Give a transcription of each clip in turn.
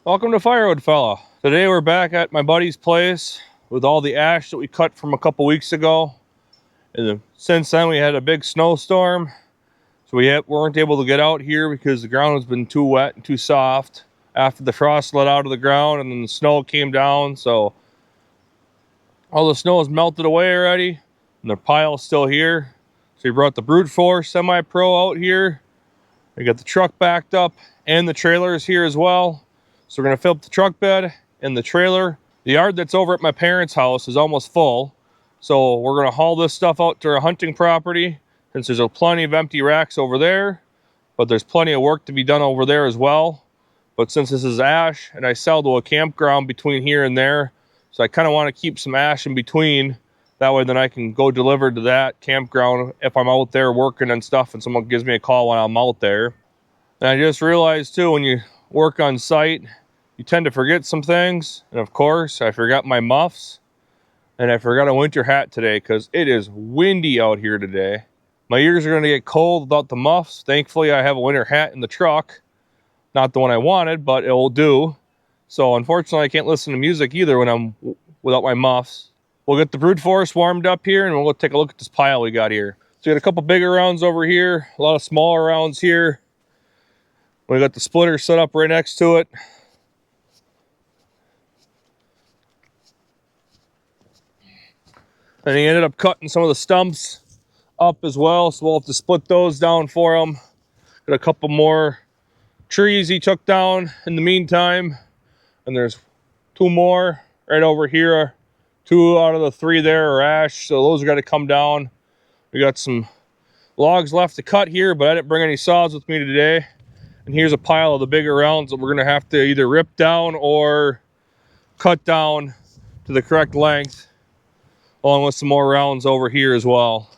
Welcome to Firewood, fella. Today we're back at my buddy's place with all the ash that we cut from a couple weeks ago. And since then we had a big snowstorm, so we weren't able to get out here because the ground has been too wet and too soft after the frost let out of the ground and then the snow came down. So all the snow has melted away already and the pile's still here. So we brought the brute force semi-pro out here. We got the truck backed up and the trailer is here as well. So we're gonna fill up the truck bed and the trailer. The yard that's over at my parents' house is almost full. So we're gonna haul this stuff out to our hunting property since there's plenty of empty racks over there, but there's plenty of work to be done over there as well. But since this is ash and I sell to a campground between here and there, so I kind of want to keep some ash in between. That way then I can go deliver to that campground if I'm out there working and stuff and someone gives me a call when I'm out there. And I just realized too, when you work on site, you tend to forget some things. And of course, I forgot my muffs and I forgot a winter hat today because it is windy out here today. My ears are going to get cold without the muffs. Thankfully, I have a winter hat in the truck. Not the one I wanted, but it will do. So unfortunately, I can't listen to music either when I'm without my muffs. We'll get the brute force warmed up here and we'll take a look at this pile we got here. So we got a couple bigger rounds over here, a lot of smaller rounds here. We got the splitter set up right next to it. And he ended up cutting some of the stumps up as well, so we'll have to split those down for him. Got a couple more trees he took down in the meantime. And there's two more right over here. 2 out of the 3 there are ash, so those are got to come down. We got some logs left to cut here, but I didn't bring any saws with me today. And here's a pile of the bigger rounds that we're going to have to either rip down or cut down to the correct length, along with some more rounds over here as well.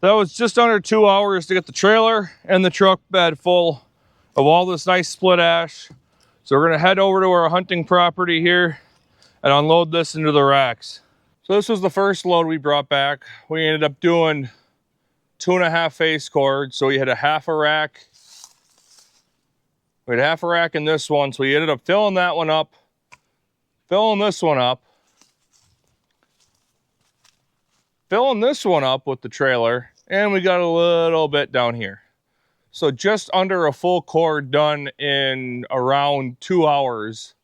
That was just under 2 hours to get the trailer and the truck bed full of all this nice split ash. So we're gonna head over to our hunting property here and unload this into the racks. So this was the first load we brought back. We ended up doing 2.5 face cords. So we had a half a rack. We had half a rack in this one. So we ended up filling that one up, filling this one up, filling this one up with the trailer, and we got a little bit down here. So just under a full cord done in around 2 hours.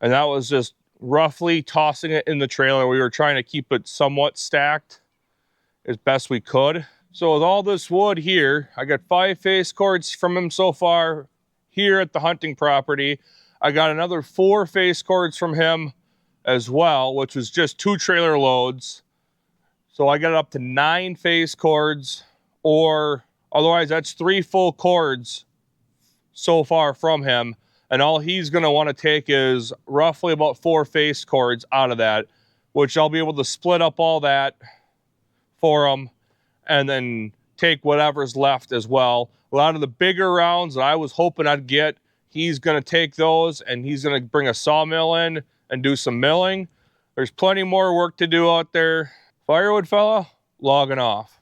And that was just roughly tossing it in the trailer. We were trying to keep it somewhat stacked as best we could. So with all this wood here, I got 5 face cords from him so far here at the hunting property. I got another 4 face cords from him as well, which was just 2 trailer loads. So I got up to 9 face cords, or otherwise that's 3 full cords so far from him. And all he's gonna wanna take is roughly about 4 face cords out of that, which I'll be able to split up all that for him and then take whatever's left as well. A lot of the bigger rounds that I was hoping I'd get, he's gonna take those and he's gonna bring a sawmill in and do some milling. There's plenty more work to do out there. Firewood fella, logging off.